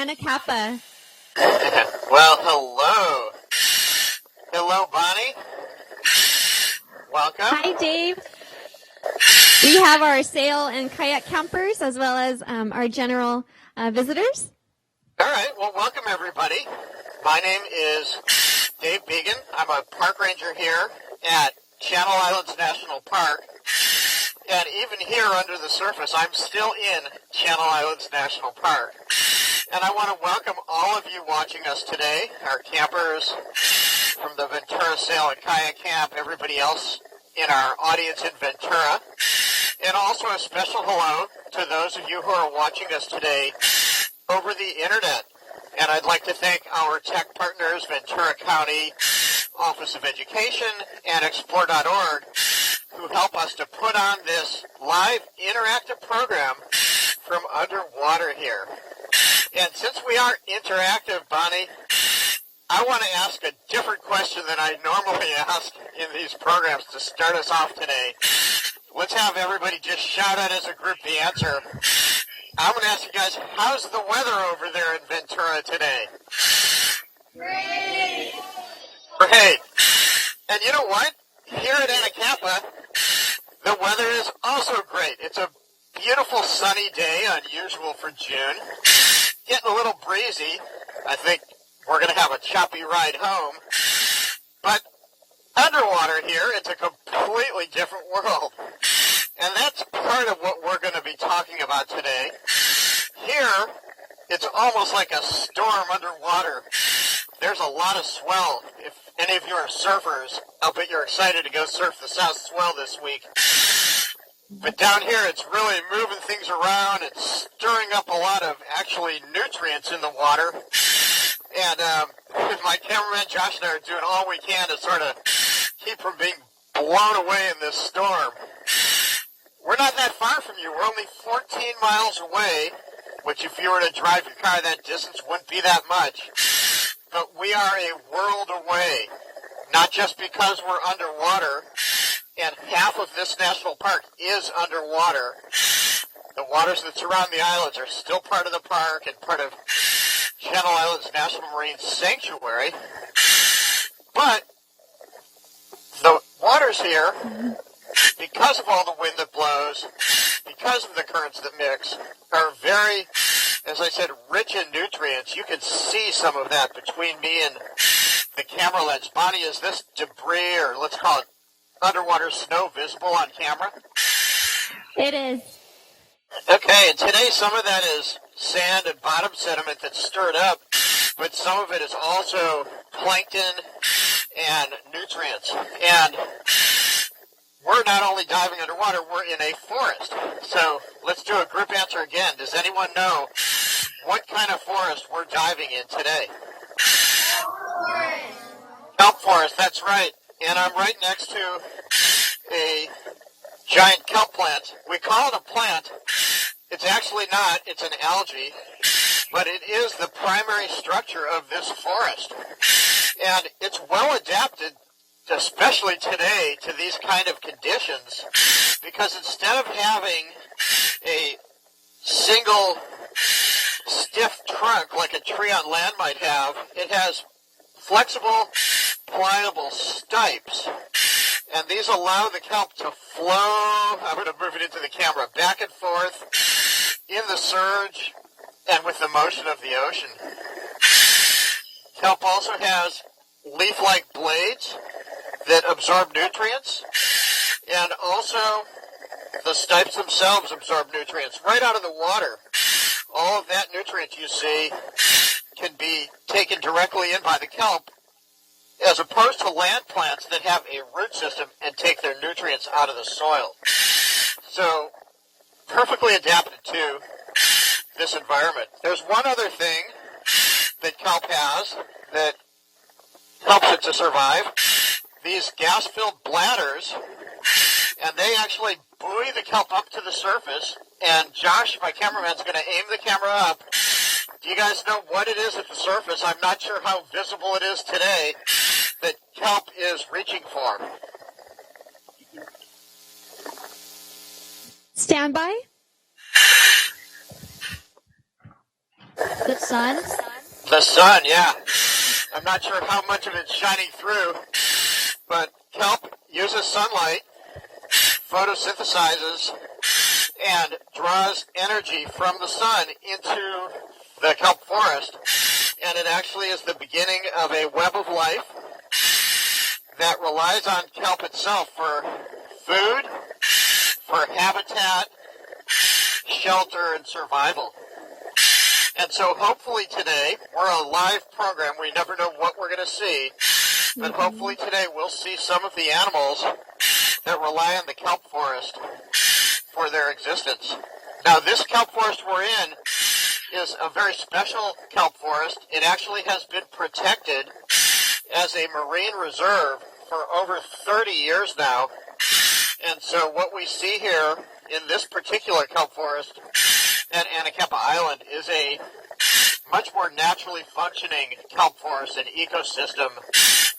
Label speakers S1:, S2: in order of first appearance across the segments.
S1: Anacapa.
S2: Well, hello. Hello, Bonnie. Welcome.
S1: Hi, Dave. We have our sail and kayak campers as well as our general visitors.
S2: All right. Well, welcome, everybody. My name is Dave Began. I'm a park ranger here at Channel Islands National Park. And even here under the surface, I'm still in Channel Islands National Park. And I want to welcome all of you watching us today, our campers from the Ventura Sail and Kayak Camp, everybody else in our audience in Ventura. And also a special hello to those of you who are watching us today over the internet. And I'd like to thank our tech partners, Ventura County Office of Education and Explore.org, who help us to put on this live interactive program from underwater here. And since we are interactive, Bonnie, I want to ask a different question than I normally ask in these programs to start us off today. Let's have everybody just shout out as a group the answer. I'm going to ask you guys, how's the weather over there in Ventura today?
S3: Great!
S2: Great. And you know what? Here at Anacapa, the weather is also great. It's a beautiful sunny day, unusual for June. Getting a little breezy. I think we're going to have a choppy ride home. But underwater here, it's a completely different world. And that's part of what we're going to be talking about today. Here, it's almost like a storm underwater. There's a lot of swell. If any of you are surfers, I'll bet you're excited to go surf the South Swell this week. But down here, it's really moving things around and stirring up a lot of, actually, nutrients in the water. And my cameraman Josh and I are doing all we can to sort of keep from being blown away in this storm. We're not that far from you. We're only 14 miles away, which if you were to drive your car that distance wouldn't be that much. But we are a world away, not just because we're underwater, and half of this national park is underwater. The waters that surround the islands are still part of the park and part of Channel Islands National Marine Sanctuary. But the waters here, because of all the wind that blows, because of the currents that mix, are very, as I said, rich in nutrients. You can see some of that between me and the camera lens. Bonnie, is this debris, or let's call it underwater snow, visible on camera?
S1: It is.
S2: Okay, and today some of that is sand and bottom sediment that's stirred up, but some of it is also plankton and nutrients. And we're not only diving underwater, we're in a forest. So let's do a group answer again. Does anyone know what kind of forest we're diving in today? Kelp forest, that's right. And I'm right next to a giant kelp plant. We call it a plant. It's actually not. It's an algae. But it is the primary structure of this forest. And it's well adapted, especially today, to these kind of conditions, because instead of having a single stiff trunk like a tree on land might have, it has flexible, pliable stipes. And these allow the kelp to flow, I'm going to move it into the camera, back and forth in the surge and with the motion of the ocean. Kelp also has leaf-like blades that absorb nutrients, and also the stipes themselves absorb nutrients right out of the water. All of that nutrient you see can be taken directly in by the kelp, as opposed to land plants that have a root system and take their nutrients out of the soil. So, perfectly adapted to this environment. There's one other thing that kelp has that helps it to survive. These gas-filled bladders, and they actually buoy the kelp up to the surface, and Josh, my cameraman's going to aim the camera up. Do you guys know what it is at the surface? I'm not sure how visible it is today that kelp is reaching for.
S1: Stand by. sun?
S2: The sun, yeah. I'm not sure how much of it's shining through, but kelp uses sunlight, photosynthesizes, and draws energy from the sun into the kelp forest, and it actually is the beginning of a web of life that relies on kelp itself for food, for habitat, shelter, and survival. And so hopefully today, we're a live program. We never know what we're going to see, but hopefully today we'll see some of the animals that rely on the kelp forest for their existence. Now, this kelp forest we're in is a very special kelp forest. It actually has been protected as a marine reserve for over 30 years now. And so what we see here in this particular kelp forest at Anacapa Island is a much more naturally functioning kelp forest and ecosystem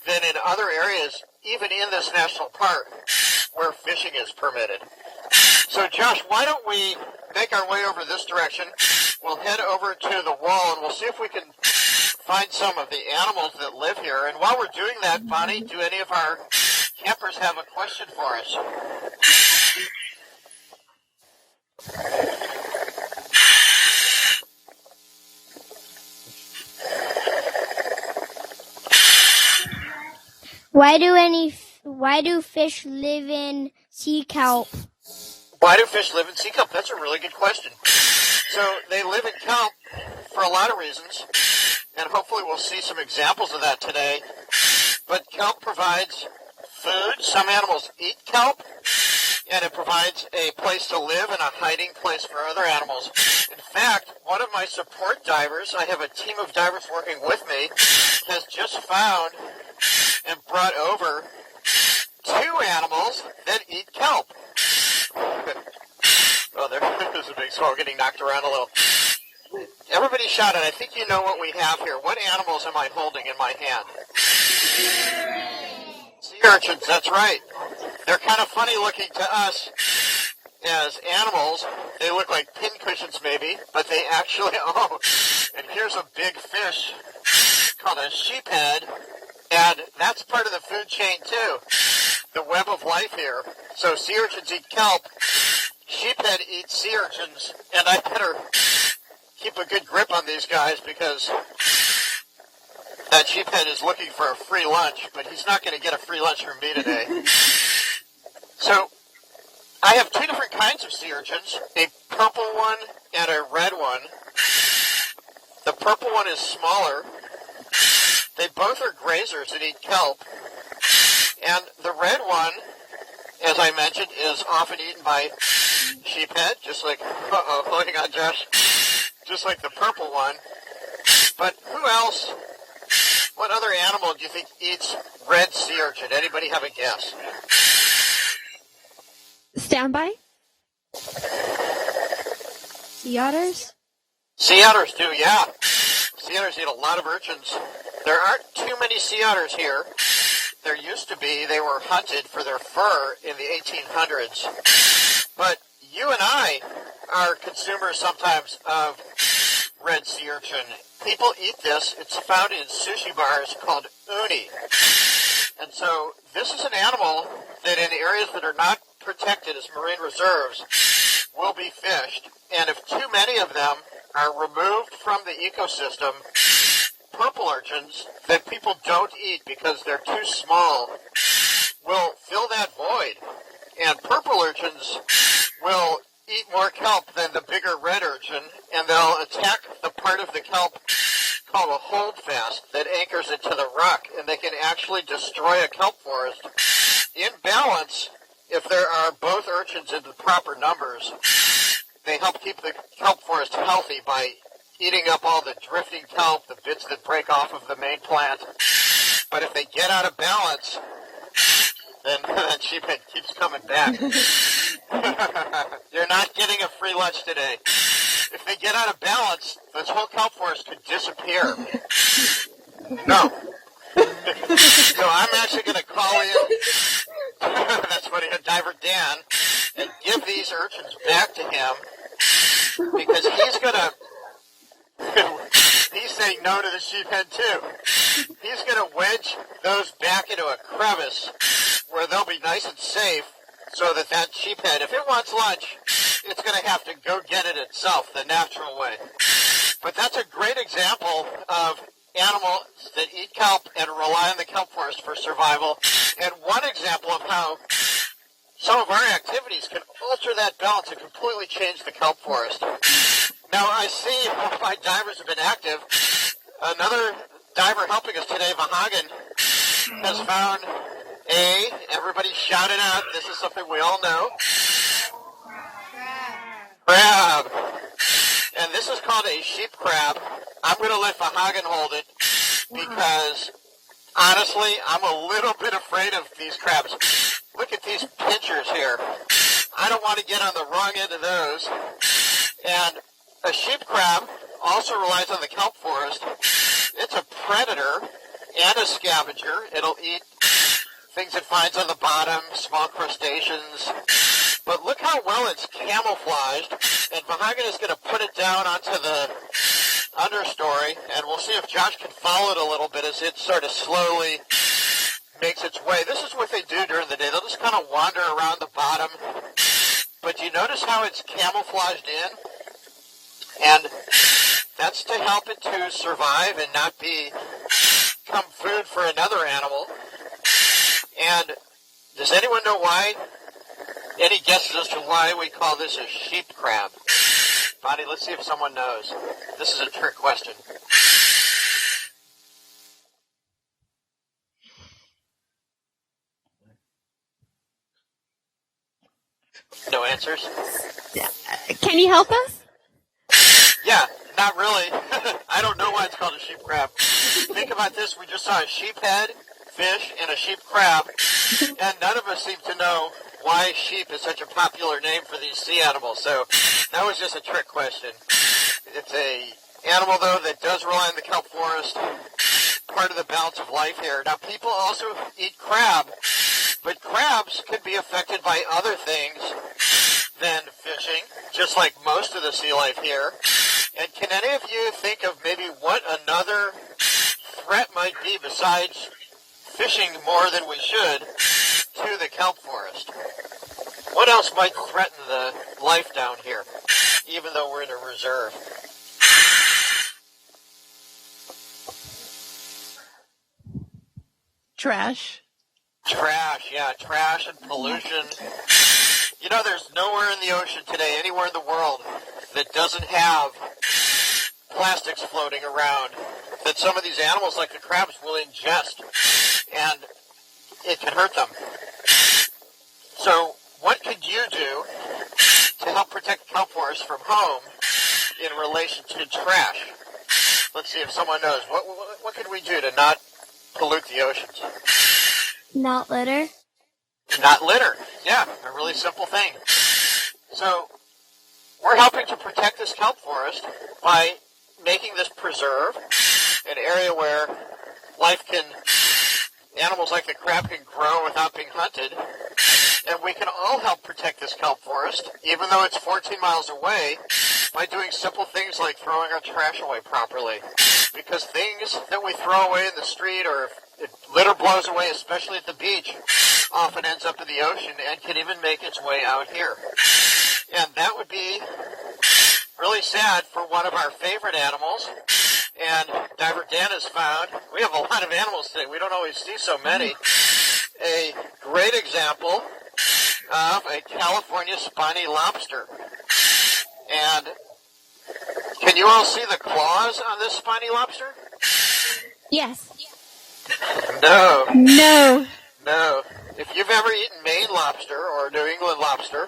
S2: than in other areas, even in this national park, where fishing is permitted. So, Josh, why don't we make our way over this direction? We'll head over to the wall, and we'll see if we can find some of the animals that live here. And while we're doing that, Bonnie, do any of our campers have a question for us?
S3: Why do fish live in sea kelp?
S2: Why do fish live in sea kelp? That's a really good question. So they live in kelp for a lot of reasons, and hopefully we'll see some examples of that today. But kelp provides food. Some animals eat kelp, and it provides a place to live and a hiding place for other animals. In fact, one of my support divers, I have a team of divers working with me, has just found and brought over 2 animals that eat kelp. Oh, there's a big swallow getting knocked around a little. Everybody shout it. I think you know what we have here. What animals am I holding in my hand? Sea urchins, that's right. They're kind of funny looking to us as animals. They look like pincushions maybe, but they actually, and here's a big fish called a sheephead, and that's part of the food chain too. The web of life here. So sea urchins eat kelp, sheephead eats sea urchins, and I better keep a good grip on these guys because that sheephead is looking for a free lunch, but he's not going to get a free lunch from me today. So I have 2 different kinds of sea urchins, a purple one and a red one. The purple one is smaller. They both are grazers that eat kelp. And the red one, as I mentioned, is often eaten by sheephead, just like, hang on, Josh, just like the purple one. But who else, what other animal do you think eats red sea urchin? Anybody have a guess?
S1: Standby? Sea otters?
S2: Sea otters do, yeah. Sea otters eat a lot of urchins. There aren't too many sea otters here. There used to be. They were hunted for their fur in the 1800s. But you and I are consumers sometimes of red sea urchin. People eat this. It's found in sushi bars called uni. And so this is an animal that in areas that are not protected as marine reserves will be fished. And if too many of them are removed from the ecosystem, purple urchins that people don't eat because they're too small will fill that void. And purple urchins will eat more kelp than the bigger red urchin, and they'll attack the part of the kelp called a holdfast that anchors it to the rock, and they can actually destroy a kelp forest. In balance, if there are both urchins in the proper numbers, they help keep the kelp forest healthy by eating up all the drifting kelp, the bits that break off of the main plant. But if they get out of balance, then that sheephead keeps coming back. You're not getting a free lunch today. If they get out of balance, this whole kelp forest could disappear. No. So I'm actually going to call in, that's funny, Diver Dan, and give these urchins back to him because he's going to no to the sheephead too. He's going to wedge those back into a crevice where they'll be nice and safe so that that sheephead, if it wants lunch, it's going to have to go get it itself the natural way. But that's a great example of animals that eat kelp and rely on the kelp forest for survival, and one example of how some of our activities can alter that balance and completely change the kelp forest. Now, I see my divers have been active. Another diver helping us today, Vahagen, has found everybody shout it out, this is something we all know, crab. And this is called a sheep crab. I'm going to let Vahagen hold it because, honestly, I'm a little bit afraid of these crabs. Look at these pinchers here. I don't want to get on the wrong end of those. And a sheep crab also relies on the kelp forest. It's a predator and a scavenger. It'll eat things it finds on the bottom, small crustaceans. But look how well it's camouflaged. And Vahagen is going to put it down onto the understory, and we'll see if Josh can follow it a little bit as it sort of slowly makes its way. This is what they do during the day. They'll just kind of wander around the bottom. But do you notice how it's camouflaged in? And that's to help it to survive and not become food for another animal. And does anyone know why? Any guesses as to why we call this a sheep crab? Bonnie, let's see if someone knows. This is a trick question. No answers?
S1: Can you help us?
S2: Yeah, not really. I don't know why it's called a sheep crab. Think about this. We just saw a sheephead, fish, and a sheep crab, and none of us seem to know why sheep is such a popular name for these sea animals. So that was just a trick question. It's a animal, though, that does rely on the kelp forest, part of the balance of life here. Now, people also eat crab, but crabs could be affected by other things than fishing, just like most of the sea life here. And can any of you think of maybe what another threat might be besides fishing more than we should to the kelp forest? What else might threaten the life down here, even though we're in a reserve?
S4: Trash.
S2: Trash, yeah, trash and pollution. You know, there's nowhere in the ocean today, anywhere in the world, that doesn't have plastics floating around that some of these animals, like the crabs, will ingest, and it can hurt them. So what could you do to help protect the kelp forest from home in relation to trash? Let's see if someone knows. What could we do to not pollute the oceans?
S3: Not litter.
S2: Not litter. Yeah, a really simple thing. So we're helping to protect this kelp forest by making this preserve, an area where animals like the crab can grow without being hunted. And we can all help protect this kelp forest, even though it's 14 miles away, by doing simple things like throwing our trash away properly. Because things that we throw away in the street, or if litter blows away, especially at the beach, often ends up in the ocean and can even make its way out here. And that would be really sad for one of our favorite animals. And Diver Dan has found, we have a lot of animals today, we don't always see so many, a great example of a California spiny lobster. And can you all see the claws on this spiny lobster?
S1: Yes.
S2: No.
S1: No.
S2: If you've ever eaten Maine lobster or New England lobster,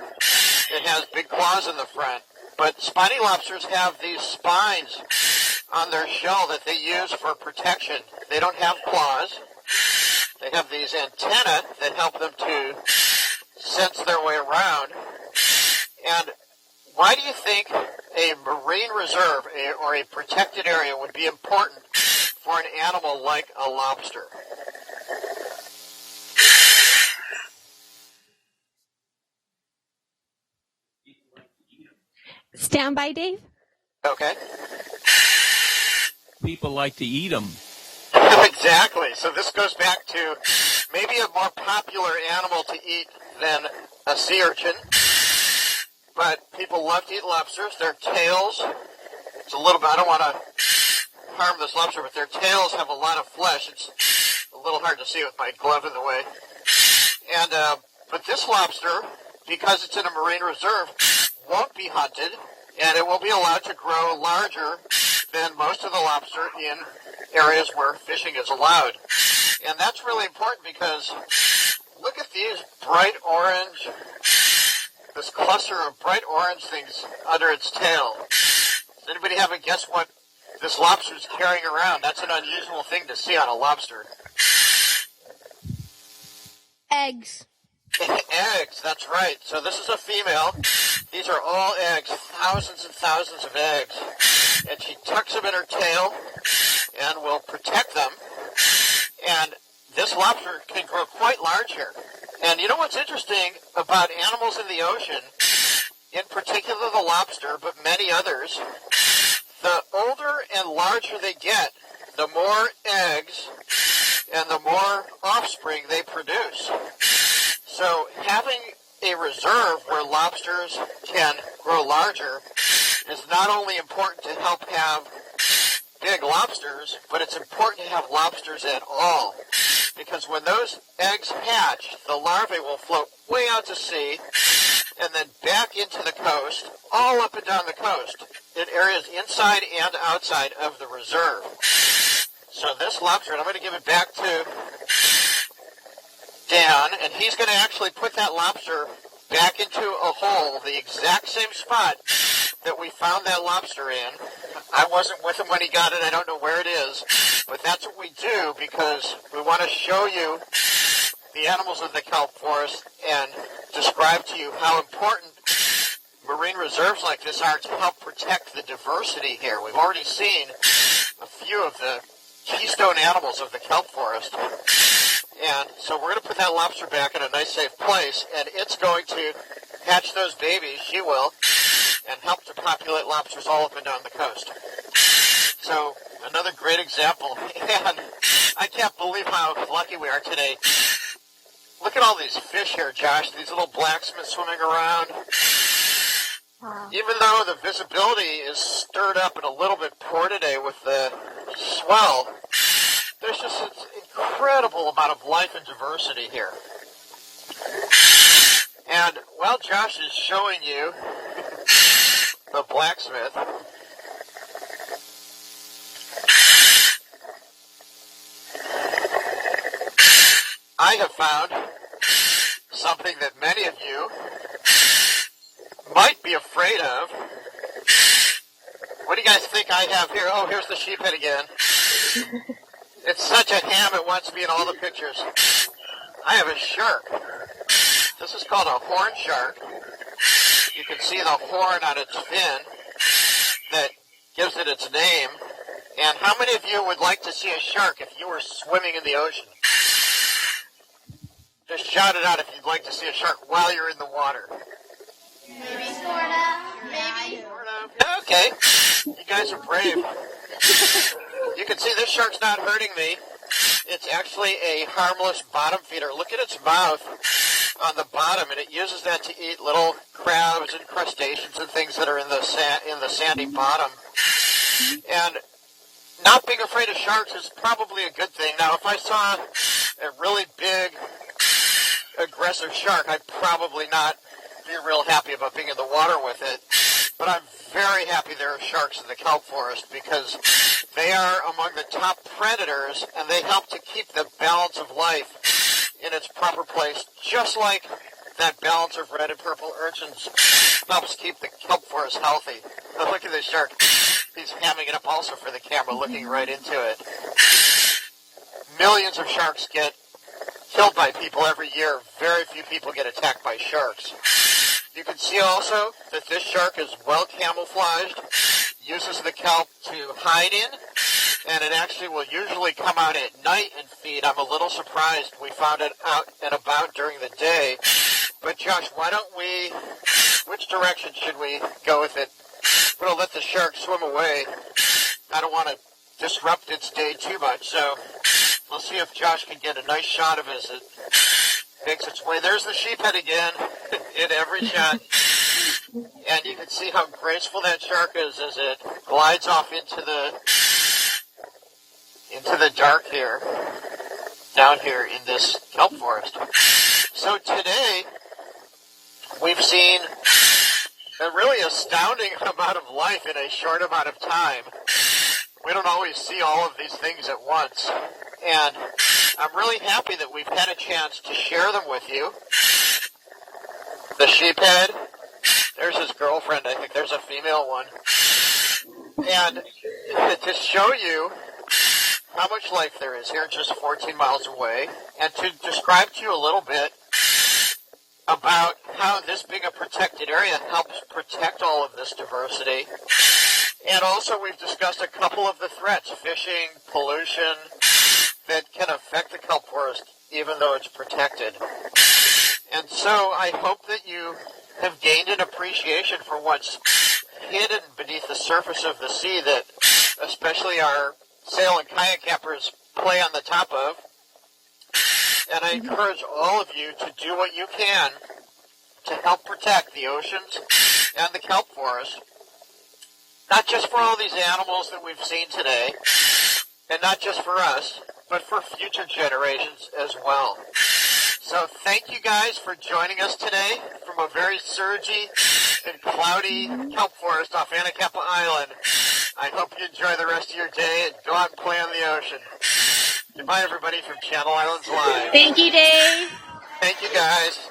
S2: it has big claws in the front. But spiny lobsters have these spines on their shell that they use for protection. They don't have claws. They have these antennae that help them to sense their way around. And why do you think a marine reserve or a protected area would be important for an animal like a lobster?
S1: Stand by, Dave.
S2: Okay.
S4: people like to eat them.
S2: Exactly. So this goes back to maybe a more popular animal to eat than a sea urchin. But people love to eat lobsters. Their tails, it's a little bit, I don't want to harm this lobster, but their tails have a lot of flesh. It's a little hard to see with my glove in the way. And but this lobster, because it's in a marine reserve, won't be hunted, and it will be allowed to grow larger than most of the lobster in areas where fishing is allowed. And that's really important because look at these bright orange, this cluster of bright orange things under its tail. Does anybody have a guess what this lobster is carrying around? That's an unusual thing to see on a lobster.
S3: Eggs.
S2: Eggs, that's right. So this is a female. These are all eggs, thousands and thousands of eggs. And she tucks them in her tail and will protect them. And this lobster can grow quite large here. And you know what's interesting about animals in the ocean, in particular the lobster, but many others, the older and larger they get, the more eggs and the more offspring they produce. So having a reserve where lobsters can grow larger is not only important to help have big lobsters, but it's important to have lobsters at all. Because when those eggs hatch, the larvae will float way out to sea and then back into the coast, all up and down the coast, in areas inside and outside of the reserve. So this lobster, and I'm going to give it back to Dan, and he's going to actually put that lobster back into a hole, the exact same spot that we found that lobster in. I wasn't with him when he got it. I don't know where it is, but that's what we do because we want to show you the animals of the kelp forest and describe to you how important marine reserves like this are to help protect the diversity here. We've already seen a few of the keystone animals of the kelp forest. And so we're going to put that lobster back in a nice safe place, and it's going to hatch those babies, she will, and help to populate lobsters all up and down the coast. So another great example, and I can't believe how lucky we are today. Look at all these fish here, Josh, these little blacksmiths swimming around. Wow. Even though the visibility is stirred up and a little bit poor today with the swell, there's just an incredible amount of life and diversity here. And while Josh is showing you the blacksmith, I have found something that many of you might be afraid of. What do you guys think I have here? Oh, here's the sheephead again. It's such a ham, it wants to be in all the pictures. I have a shark. This is called a horn shark. You can see the horn on its fin that gives it its name. And how many of you would like to see a shark if you were swimming in the ocean? Just shout it out if you'd like to see a shark while you're in the water.
S3: Maybe, sort of. Maybe.
S2: Sort of. Okay. You guys are brave. You can see this shark's not hurting me. It's actually a harmless bottom feeder. Look at its mouth on the bottom, and it uses that to eat little crabs and crustaceans and things that are in the sandy bottom. And not being afraid of sharks is probably a good thing. Now, if I saw a really big, aggressive shark, I'd probably not be real happy about being in the water with it. But I'm very happy there are sharks in the kelp forest because they are among the top predators, and they help to keep the balance of life in its proper place, just like that balance of red and purple urchins helps keep the kelp forest healthy. Now look at this shark. He's hamming it up also for the camera, looking right into it. Millions of sharks get killed by people every year. Very few people get attacked by sharks. You can see also that this shark is well camouflaged, uses the kelp to hide in, and it actually will usually come out at night and feed. I'm a little surprised we found it out and about during the day. But Josh, which direction should we go with it? We're going to let the shark swim away. I don't want to disrupt its day too much. So we'll see if Josh can get a nice shot of it as it makes its way. There's the sheephead again in every shot. And you can see how graceful that shark is as it glides off into the dark here, down here in this kelp forest. So today, we've seen a really astounding amount of life in a short amount of time. We don't always see all of these things at once. And I'm really happy that we've had a chance to share them with you. The sheephead, there's his girlfriend, I think there's a female one. And to show you how much life there is here just 14 miles away, and to describe to you a little bit about how this being a protected area helps protect all of this diversity. And also we've discussed a couple of the threats, fishing, pollution, that can affect the kelp forest even though it's protected. And so I hope that you have gained an appreciation for what's hidden beneath the surface of the sea that especially our sail and kayak campers play on the top of. And I encourage all of you to do what you can to help protect the oceans and the kelp forest, not just for all these animals that we've seen today, and not just for us, but for future generations as well. So thank you guys for joining us today from a very surgy and cloudy kelp forest off Anacapa Island. I hope you enjoy the rest of your day and go out and play on the ocean. Goodbye, everybody, from Channel Islands Live.
S1: Thank you, Dave.
S2: Thank you, guys.